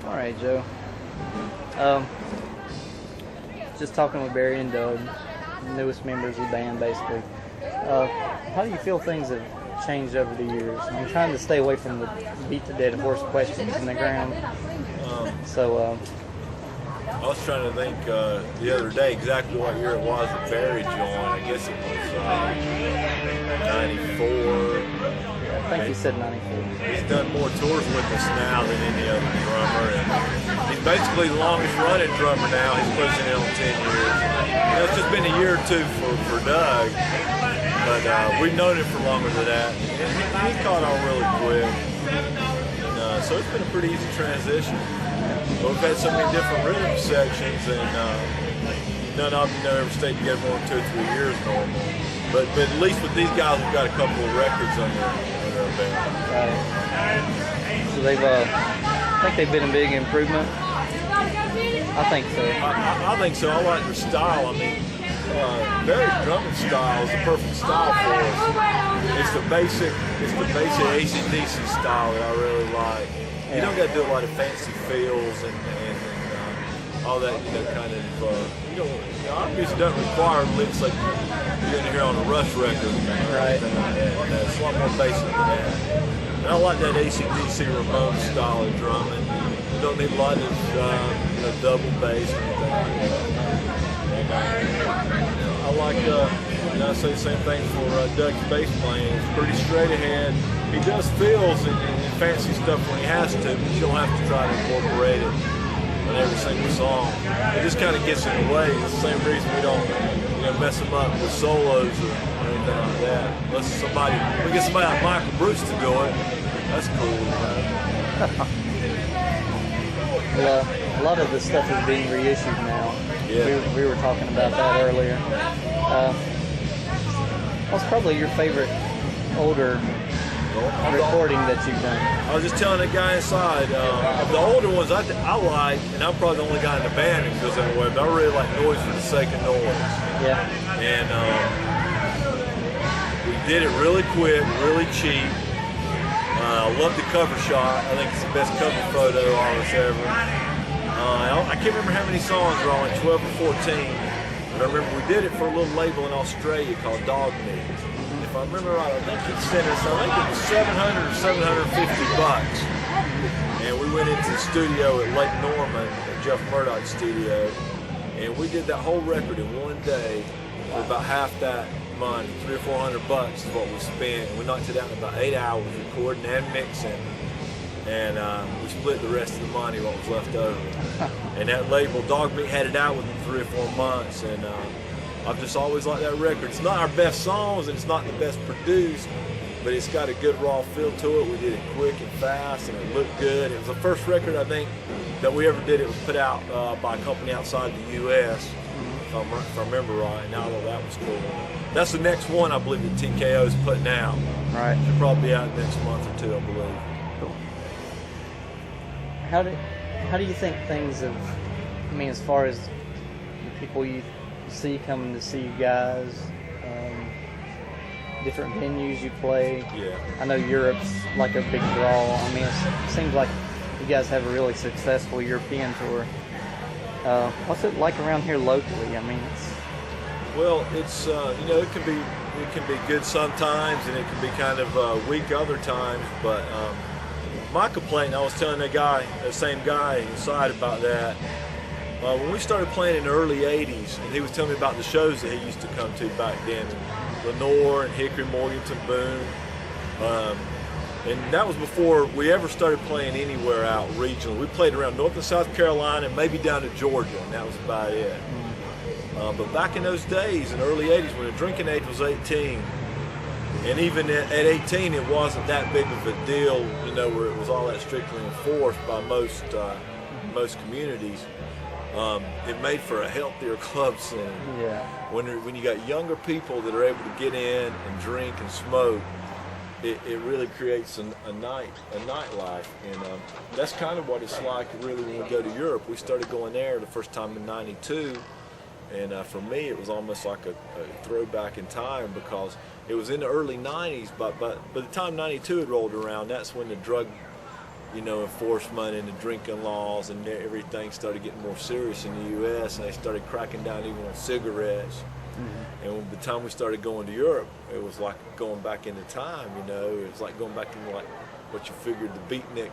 All right, Joe. Um, just talking with Barry and Doug, newest members of the band, basically. How do you feel things have changed over the years? I'm trying to stay away from the beat-to-dead horse questions in the ground. I was trying to think the other day exactly what year it was that Barry joined. I guess it was 94. I think he said 94. He's done more tours with us now than any other drummer. And he's basically the longest running drummer now. He's pushing it on 10 years. It's just been a year or two for Doug. But we've known him for longer than that. And he caught on really quick. And so it's been a pretty easy transition. But we've had so many different rhythm sections, and none of them ever stayed together more than 2 or 3 years normal. But at least with these guys, we've got a couple of records under our belt. Right. So I think they've been a big improvement. I think so. I think so. I like their style. I mean, Barry's drumming style is the perfect style for us. It's the basic AC/DC style that I really like. You don't got to do a lot of fancy fills and all that, kind of, obviously doesn't require licks like you're going to hear on a Rush record. Right. It's a lot more basic than that. And I like that AC/DC Ramon style of drumming. You don't need a lot of double bass or anything like that. And I like, I say the same thing for Doug's bass playing. It's pretty straight ahead. He does fills and fancy stuff when he has to, but you don't have to try to incorporate it on every single song. It just kind of gets in the way. It's the same reason we don't mess him up with solos or anything like that. Unless we get somebody like Michael Bruce to do it, that's cool. Well, a lot of this stuff is being reissued now. Yeah. We were talking about that earlier. What's probably your favorite older recording that you've done? I was just telling the guy inside, of the older ones I like, and I'm probably the only guy in the band who feels that way, but I really like Noise for the Sake of Noise. Yeah. And we did it really quick, really cheap. I love the cover shot. I think it's the best cover photo all of us ever. I can't remember how many songs were on it, 12 or 14. But I remember we did it for a little label in Australia called Dog Meat. If I remember right, I think it sent us, I think it was $700 or $750. And we went into the studio at Lake Norman, at Jeff Murdoch's studio, and we did that whole record in one day for about half that money, $300 or $400 is what we spent. And we knocked it out in about 8 hours recording and mixing. And we split the rest of the money, what was left over. And that label, Dog Meat, had it out within 3 or 4 months. And I've just always liked that record. It's not our best songs and it's not the best produced, but it's got a good raw feel to it. We did it quick and fast and it looked good. It was the first record, I think, that we ever did. It was put out by a company outside the U.S., if I remember right, and I thought that was cool. That's the next one, I believe, that TKO is putting out. Right. Should probably be out next month or two, I believe. Cool. How do you think things have, I mean, as far as the people you see coming to see you guys, different venues you play? Yeah. I know Europe's like a big draw. I mean, it seems like you guys have a really successful European tour. What's it like around here locally? I mean, well, it's it can be good sometimes, and it can be kind of weak other times. But my complaint, I was telling that same guy inside about that. When we started playing in the early '80s, and he was telling me about the shows that he used to come to back then, Lenore and Hickory, Morganton, Boone. And that was before we ever started playing anywhere out regionally. We played around North and South Carolina and maybe down to Georgia, and that was about it. But back in those days, in the early 80s, when the drinking age was 18, and even at 18, it wasn't that big of a deal, where it was all that strictly enforced by most communities. It made for a healthier club scene. yeah. When you got younger people that are able to get in and drink and smoke, it really creates a nightlife, and that's kind of what it's like really when we go to Europe. We started going there the first time in '92, and for me it was almost like a throwback in time, because it was in the early '90s, but by the time '92 had rolled around, that's when the drug enforcement and the drinking laws, and everything started getting more serious in the U.S. and they started cracking down even on cigarettes. And by the time we started going to Europe, it was like going back into time. It was like going back into like what you figured the beatnik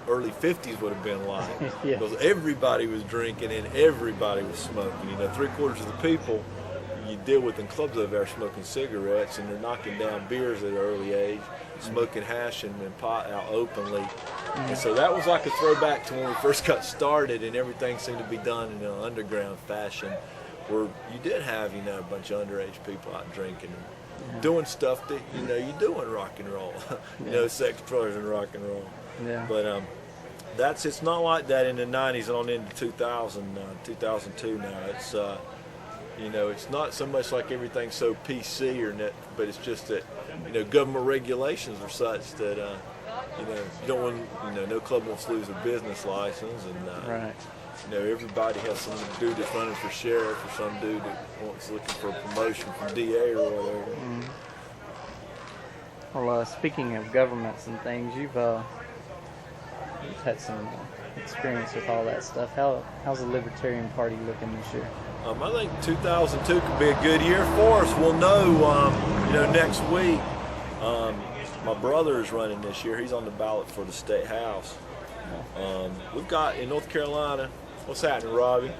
early 50s would have been like. Yeah. Because everybody was drinking and everybody was smoking. 3/4 of the people you deal with in clubs over there are smoking cigarettes, and they're knocking down beers at an early age, smoking hash and pot out openly. And so that was like a throwback to when we first got started, and everything seemed to be done in an underground fashion, where you did have a bunch of underage people out drinking, doing stuff that you do in rock and roll. Sex, drugs, and rock and roll. Yeah. But it's not like that in the 90s and on into 2000, 2002 now. It's it's not so much like everything's so PC or net, but it's just that government regulations are such that you don't want no club wants to lose a business license, and Right. Everybody has some dude that's running for sheriff or some dude that wants looking for a promotion from DA or whatever. Well, speaking of governments and things, you've had some experience with all that stuff. How's the Libertarian Party looking this year? I think 2002 could be a good year for us. We'll know, next week. My brother is running this year. He's on the ballot for the state house. We've got in North Carolina. What's happening, Robbie?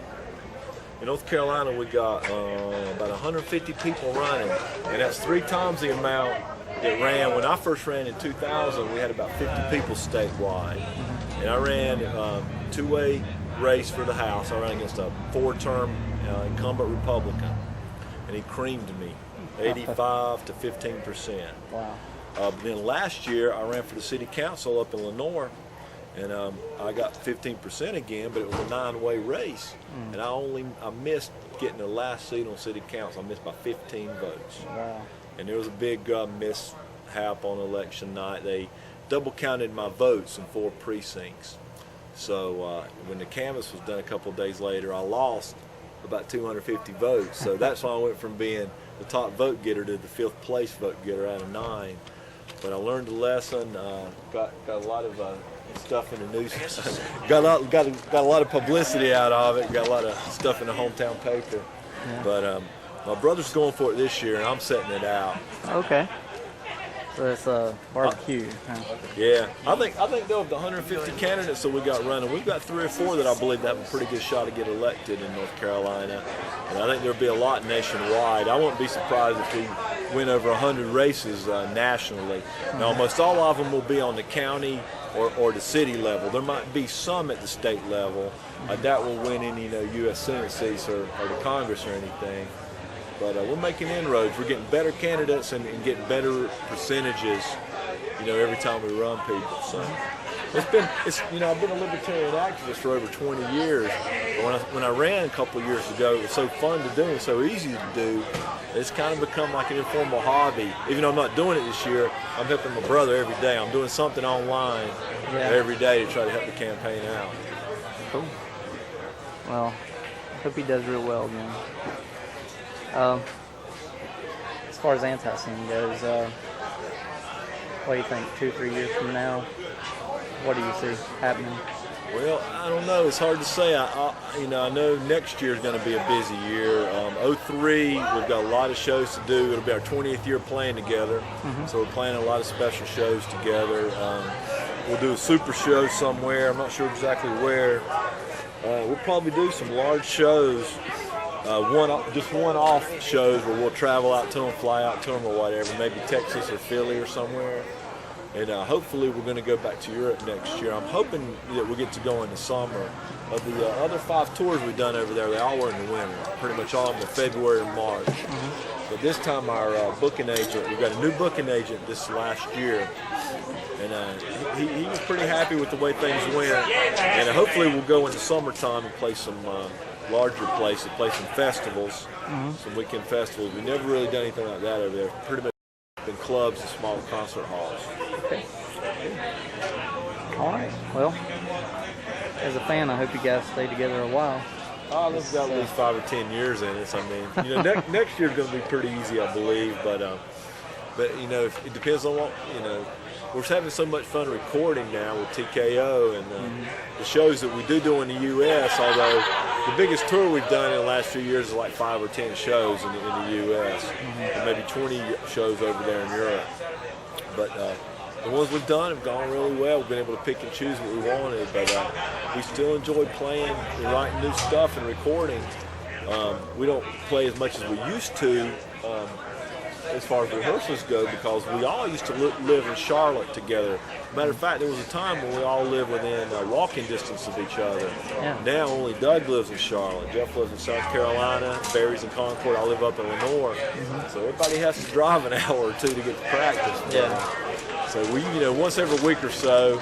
In North Carolina, we got about 150 people running, and that's 3 times the amount that ran. When I first ran in 2000, we had about 50 people statewide, and I ran a 2-way race for the House. I ran against a 4-term incumbent Republican, and he creamed me, 85 to 15%. Wow. But then last year, I ran for the city council up in Lenore, and I got 15% again, but it was a 9-way race, and I missed getting the last seat on city council. I missed by 15 votes. Wow. And there was a big mishap on election night. They double counted my votes in 4 precincts. So when the canvass was done a couple of days later, I lost about 250 votes. So that's why I went from being the top vote getter to the 5th place vote getter out of 9. But I learned a lesson. Got a lot of stuff in the news. got a lot of publicity out of it. Got a lot of stuff in the hometown paper. Yeah. But my brother's going for it this year, and I'm setting it out. Okay. So it's a barbecue. Yeah, I think though of the 150 candidates that we got running, we've got 3 or 4 that I believe have a pretty good shot to get elected in North Carolina, and I think there'll be a lot nationwide. I wouldn't be surprised if we win over 100 races nationally. Now, almost all of them will be on the county or the city level. There might be some at the state level. I doubt we'll win any U.S. Senate seats or the Congress or anything. But we're making inroads. We're getting better candidates and getting better percentages, every time we run people. So I've been a libertarian activist for over 20 years. But when I ran a couple of years ago, it was so fun to do and so easy to do. It's kind of become like an informal hobby. Even though I'm not doing it this year, I'm helping my brother every day. I'm doing something online every day to try to help the campaign out. Cool. Well, I hope he does real well then. As far as ANTiSEEN goes, what do you think 2-3 years from now? What do you see happening? Well, I don't know. It's hard to say. I know next year is going to be a busy year. 03, we've got a lot of shows to do. It'll be our 20th year playing together, so we're planning a lot of special shows together. We'll do a super show somewhere. I'm not sure exactly where. We'll probably do some large shows. One-off shows where we'll travel out to them, fly out to them or whatever, maybe Texas or Philly or somewhere. And hopefully we're going to go back to Europe next year. I'm hoping that we get to go in the summer. Of the other 5 tours we've done over there, they all were in the winter. Pretty much all of them were February and March. But this time our booking agent, we've got a new booking agent this last year. And he was pretty happy with the way things went. And hopefully we'll go in the summertime and play some larger places, play some festivals, some weekend festivals. We've never really done anything like that over there. Pretty much in clubs and small concert halls. Okay. All right. Well, as a fan, I hope you guys stay together a while. Oh, they've got at least 5 or 10 years in us. I mean, next year's going to be pretty easy, I believe. But But you know, it depends on what you know. We're having so much fun recording now with TKO and the shows that we do in the U.S. Although the biggest tour we've done in the last few years is like 5 or 10 shows in the U.S. and maybe 20 shows over there in Europe. But the ones we've done have gone really well. We've been able to pick and choose what we wanted, but we still enjoy playing and writing new stuff and recording. We don't play as much as we used to. As far as rehearsals go, because we all used to live in Charlotte together. Matter of fact, there was a time when we all lived within walking distance of each other. Yeah. Now only Doug lives in Charlotte, Jeff lives in South Carolina, Barry's in Concord, I live up in Lenore. So everybody has to drive an hour or two to get to practice. Yeah. So we, once every week or so.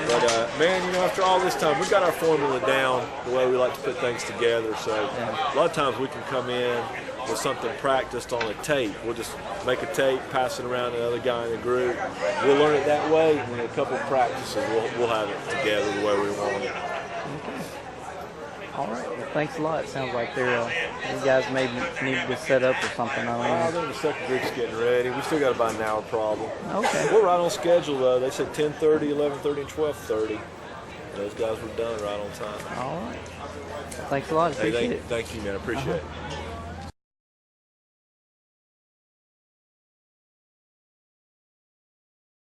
But man, after all this time, we've got our formula down, the way we like to put things together. So a lot of times we can come in with something practiced on a tape. We'll just make a tape, pass it around to the other guy in the group. We'll learn it that way, and in a couple of practices, we'll have it together the way we want it. Okay. All right. Well, thanks a lot. It sounds like you guys maybe need to set up or something. I think the second group's getting ready. We still got about an hour problem. Okay. We're right on schedule, though. They said 10:30, 11:30, and 12:30. Those guys were done right on time. All right. Thanks a lot. Appreciate it. Thank you, man. I appreciate it.